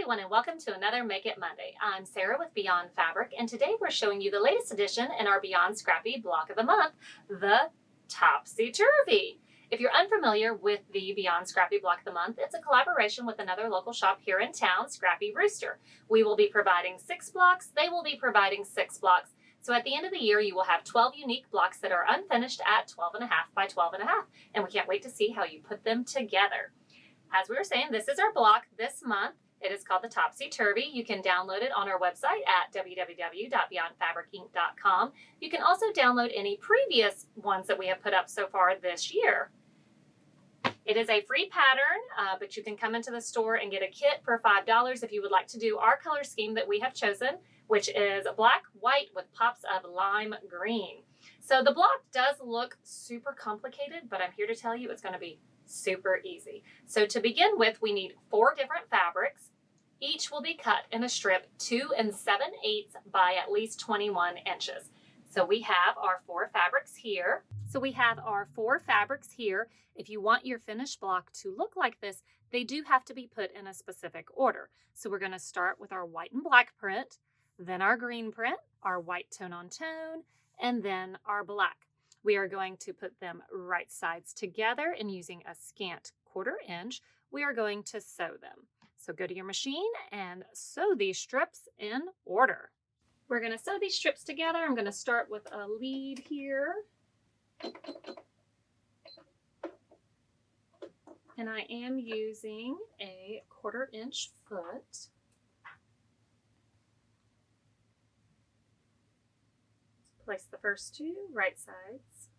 everyone, and welcome to another Make It Monday. I'm Sarah with Beyond Fabric, and today we're showing you the latest addition in our Beyond Scrappy Block of the Month, the Topsy Turvy. If you're unfamiliar with the Beyond Scrappy Block of the Month, it's a collaboration with another local shop here in town, Scrappy Rooster. We will be providing 6 blocks, they will be providing 6 blocks. So at the end of the year, you will have 12 unique blocks that are unfinished at 12.5 by 12.5, and we can't wait to see how you put them together. As we were saying, this is our block this month. It is called the Topsy Turvy. You can download it on our website at www.beyondfabricinc.com. You can also download any previous ones that we have put up so far this year. It is a free pattern, but you can come into the store and get a kit for $5 if you would like to do our color scheme that we have chosen, which is black, white with pops of lime green. So the block does look super complicated, but I'm here to tell you it's going to be super easy. So to begin with, we need 4 different fabrics. Each will be cut in a strip 2 7/8 by at least 21 inches. So we have our 4 fabrics here. If you want your finished block to look like this, they do have to be put in a specific order. So we're going to start with our white and black print, then our green print, our white tone on tone, and then our black. We are going to put them right sides together, and using a scant 1/4 inch, we are going to sew them. So go to your machine and sew these strips in order. We're going to sew these strips together. I'm going to start with a lead here. And I am using a 1/4 inch foot. Place the first 2 right sides.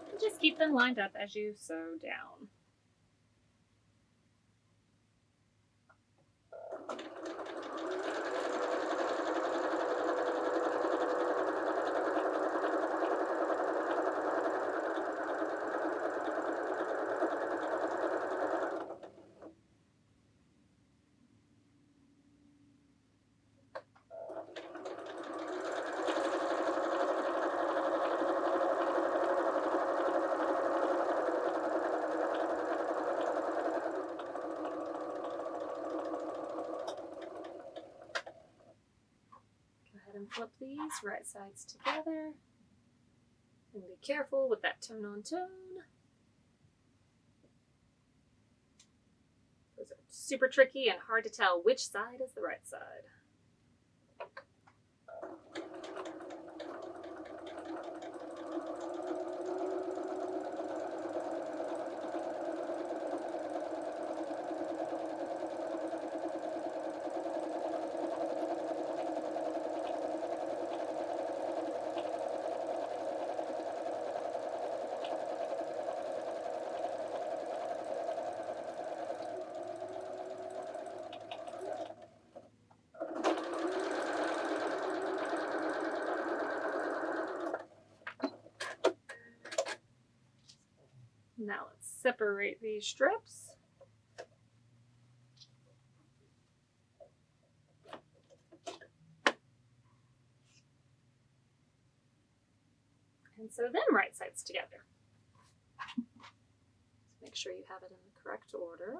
And just keep them lined up as you sew down. And flip these right sides together, and be careful with that tone on tone. Those are super tricky and hard to tell which side is the right side. Now let's separate these strips. And sew them right sides together. So make sure you have it in the correct order.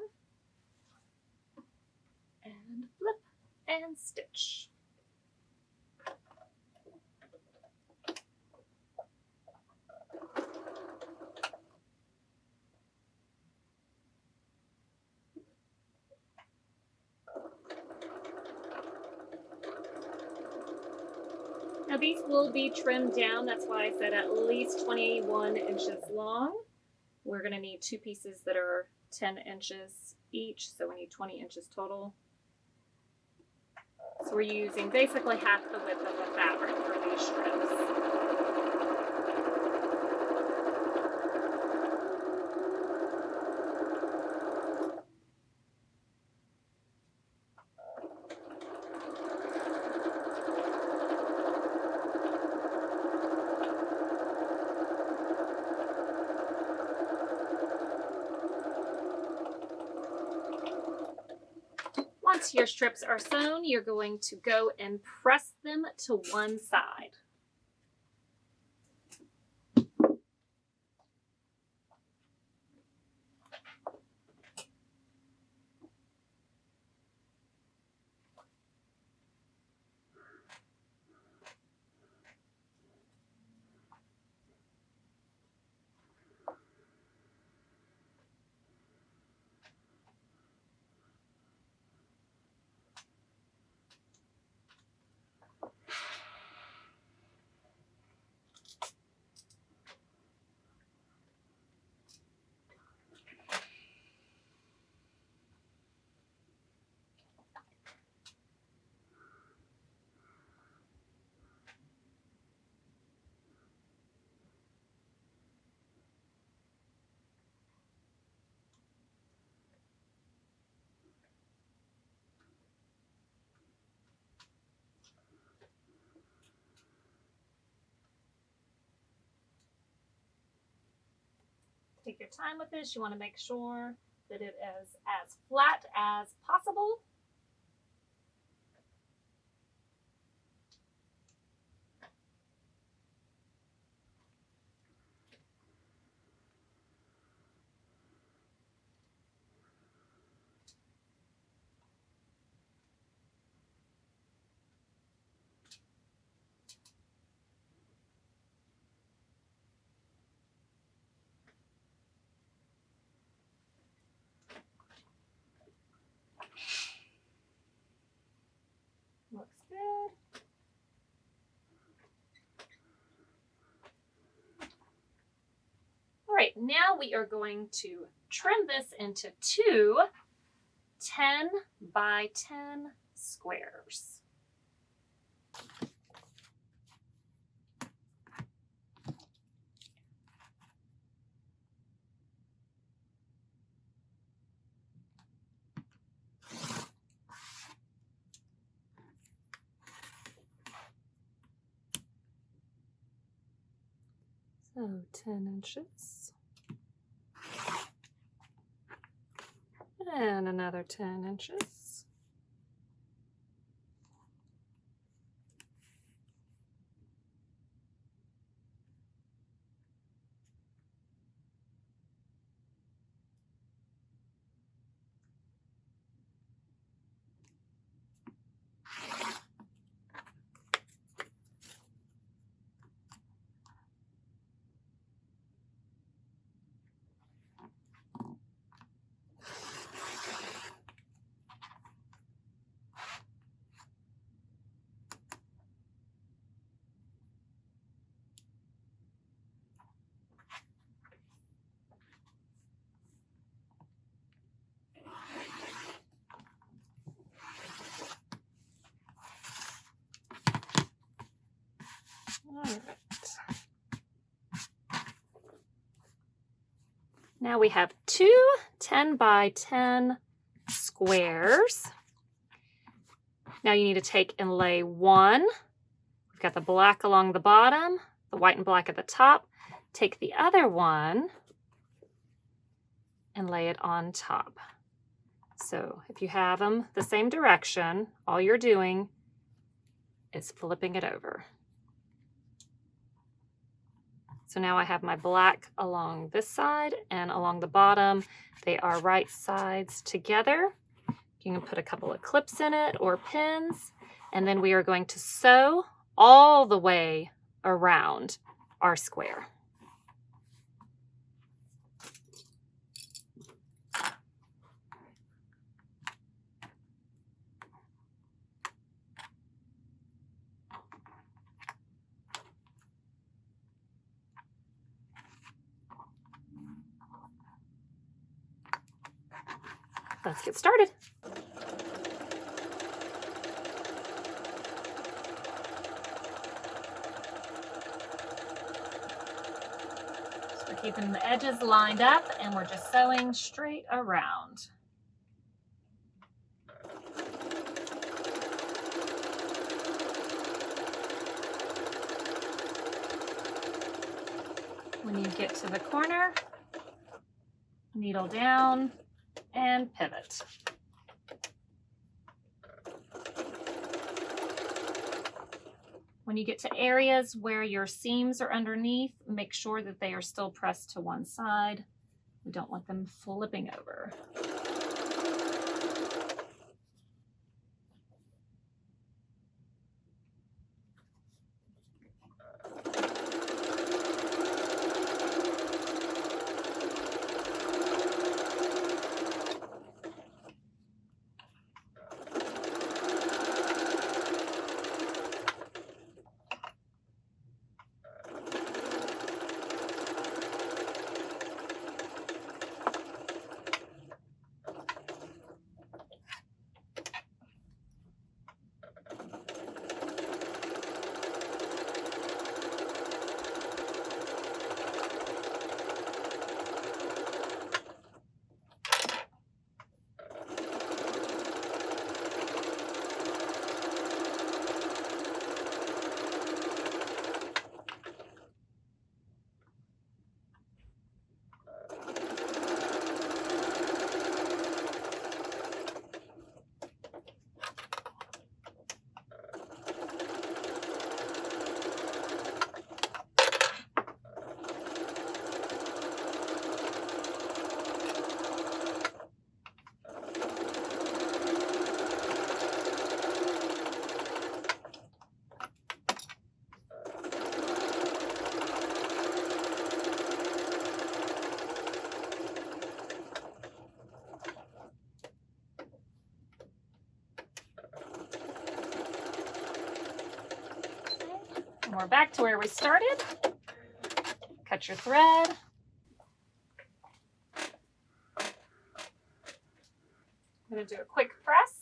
And flip and stitch. Now these will be trimmed down. That's why I said at least 21 inches long. We're going to need 2 pieces that are 10 inches each, so we need 20 inches total. So we're using basically half the width of the fabric for these strips. once your strips are sewn, you're going to go and press them to one side. Take your time with this. You want to make sure that it is as flat as possible. Looks good. All right, now we are going to trim this into two 10 by 10 squares. So 10 inches. And another 10 inches. All right. Now we have two 10 by 10 squares. Now you need to take and lay one. We've got the black along the bottom, the white and black at the top. Take the other one and lay it on top. So if you have them the same direction, all you're doing is flipping it over. So now I have my black along this side and along the bottom. They are right sides together. You can put a couple of clips in it or pins, and then we are going to sew all the way around our square. Let's get started. So we're keeping the edges lined up and we're just sewing straight around. When you get to the corner, needle down and pivot. When you get to areas where your seams are underneath, make sure that they are still pressed to one side. We don't want them flipping over. And we're back to where we started. Cut your thread. I'm going to do a quick press.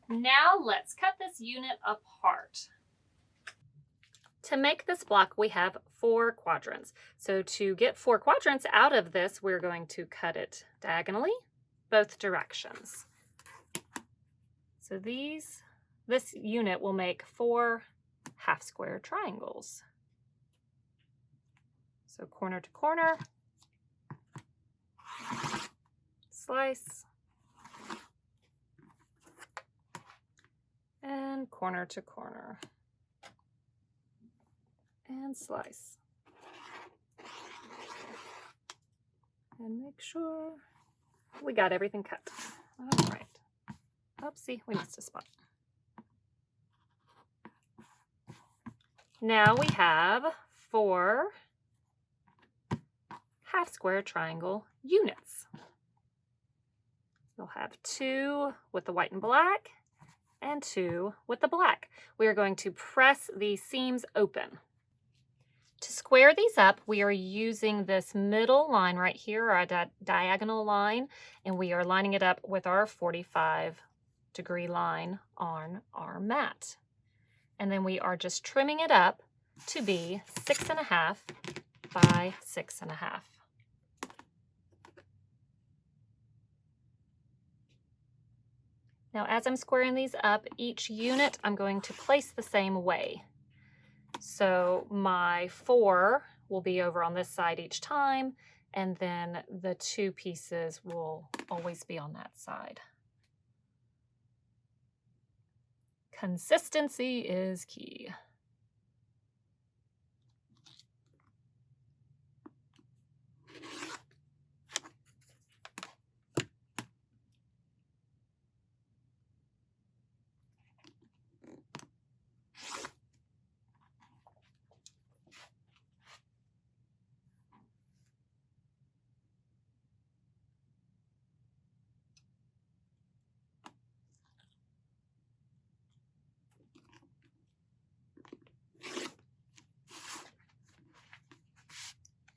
Now let's cut this unit apart. To make this block, we have 4 quadrants. So to get 4 quadrants out of this, we're going to cut it diagonally, both directions. So this unit will make 4 half square triangles. So corner to corner, slice, and corner to corner, and slice. And make sure we got everything cut. All right. Oopsie, we missed a spot. Now we have 4 half square triangle units. You'll have 2 with the white and black and 2 with the black. We are going to press these seams open. To square these up, we are using this middle line right here, our diagonal line, and we are lining it up with our 45-degree line on our mat. And then we are just trimming it up to be 6.5 by 6.5. Now, as I'm squaring these up, each unit I'm going to place the same way. So my 4 will be over on this side each time, and then the 2 pieces will always be on that side. Consistency is key.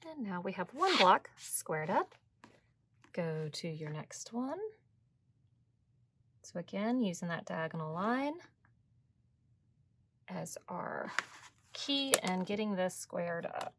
And now we have 1 block squared up. Go to your next one. So again, using that diagonal line as our key and getting this squared up.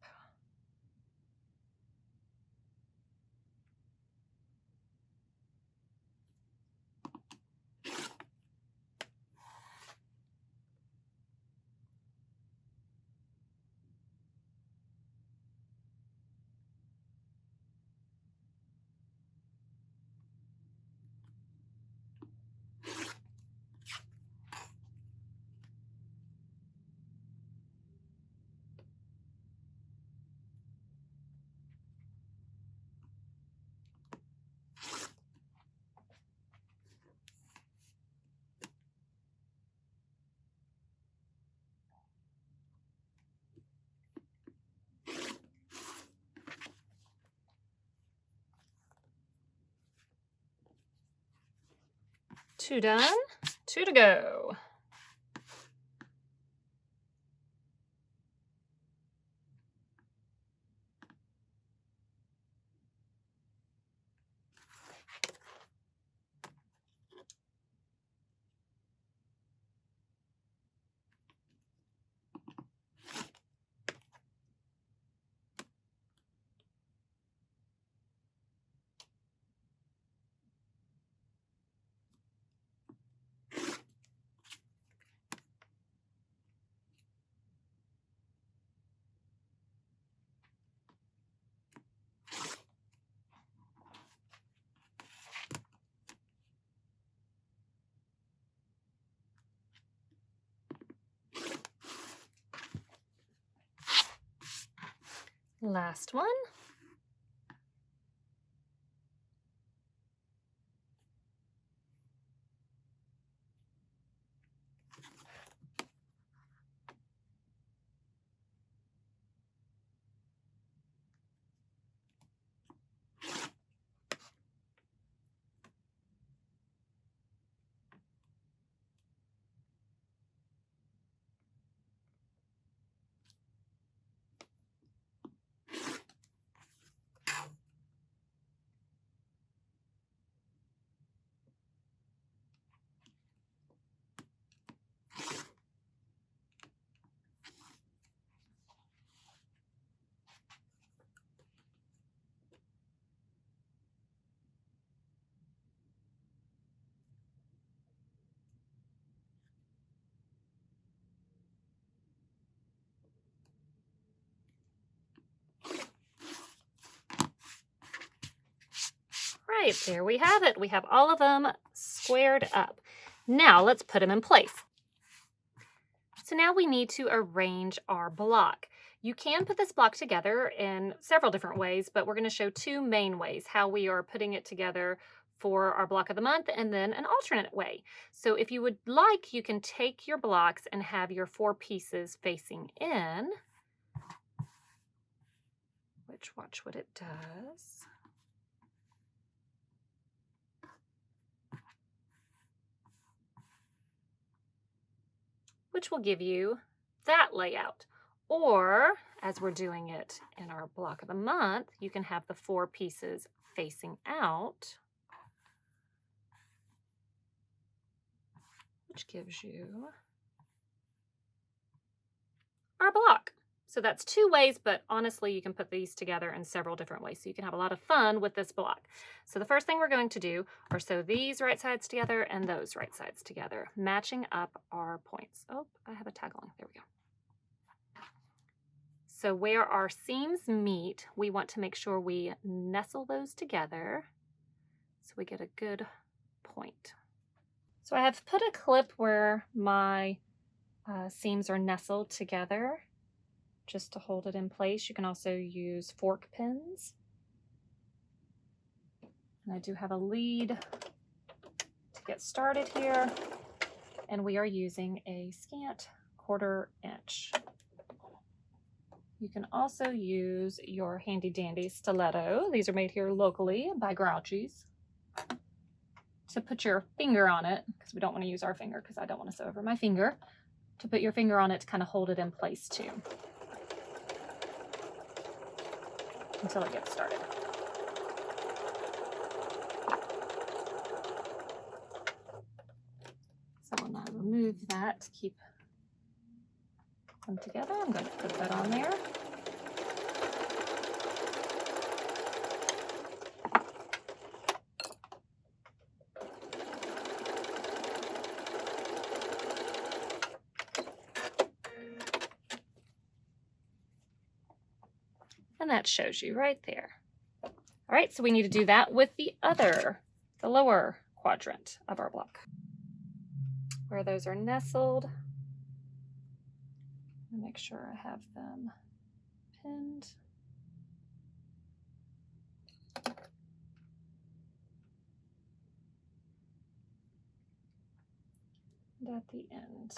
2 done, 2 to go. Last one. Right, there we have it. We have all of them squared up. Now let's put them in place. So now we need to arrange our block. You can put this block together in several different ways, but we're going to show 2 main ways how we are putting it together for our block of the month, and then an alternate way. So if you would like, you can take your blocks and have your 4 pieces facing in, which, watch what it does. Which will give you that layout. Or, as we're doing it in our block of the month, you can have the 4 pieces facing out, which gives you our block. So that's 2 ways, but honestly, you can put these together in several different ways. So you can have a lot of fun with this block. So the first thing we're going to do are sew these right sides together and those right sides together, matching up our points. Oh, I have a tag along. There we go. So where our seams meet, we want to make sure we nestle those together so we get a good point. So I have put a clip where my seams are nestled together just to hold it in place. You can also use fork pins. And I do have a lead to get started here. And we are using a scant 1/4 inch. You can also use your handy dandy stiletto. These are made here locally by Grouchy's. To put your finger on it, because we don't want to use our finger because I don't want to sew over my finger. To put your finger on it to kind of hold it in place too, until it gets started. So when I remove that to keep them together, I'm going to put that on there. And that shows you right there. All right, so we need to do that with the lower quadrant of our block. Where those are nestled, make sure I have them pinned. And at the end.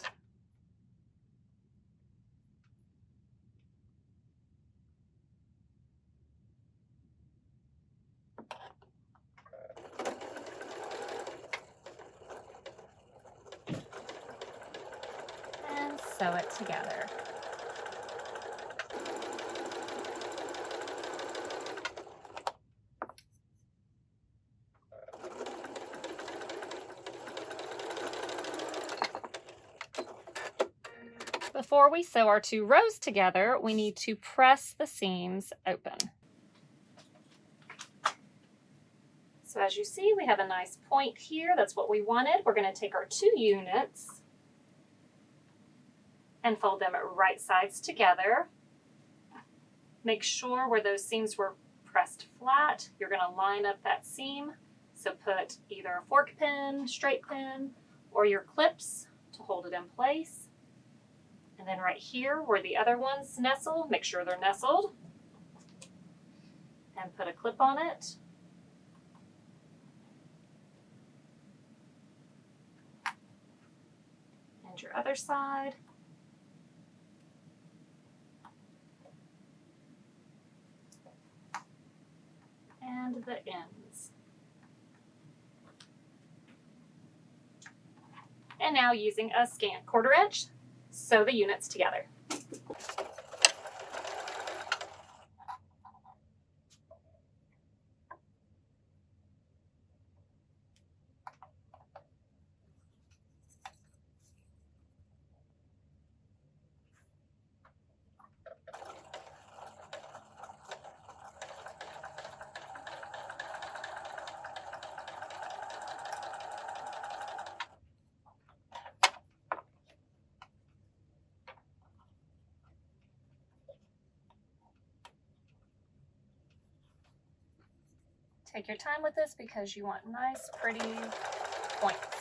sew it together. Before we sew our 2 rows together, we need to press the seams open. So as you see, we have a nice point here. That's what we wanted. We're going to take our 2 units and fold them at right sides together. Make sure where those seams were pressed flat, you're going to line up that seam. So put either a fork pin, straight pin, or your clips to hold it in place. And then right here where the other ones nestle, make sure they're nestled. And put a clip on it. And your other side. And the ends. And now using a scant 1/4 inch, sew the units together. Take your time with this because you want nice, pretty points.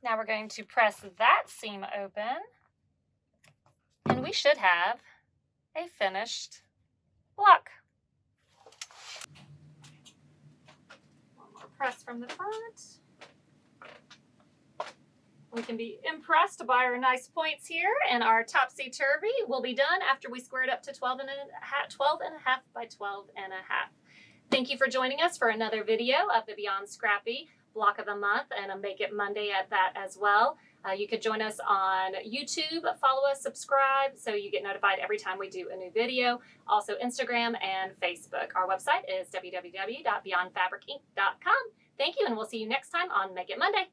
Now we're going to press that seam open, and we should have a finished block. One more press from the front. We can be impressed by our nice points here, and our Topsy Turvy will be done after we square it up to 12 and a half by 12 and a half. Thank you for joining us for another video of the Beyond Scrappy Block of the Month, and a Make It Monday at that as well. You could join us on YouTube, follow us, subscribe, so you get notified every time we do a new video. Also Instagram and Facebook. Our website is www.beyondfabricinc.com. Thank you, and we'll see you next time on Make It Monday.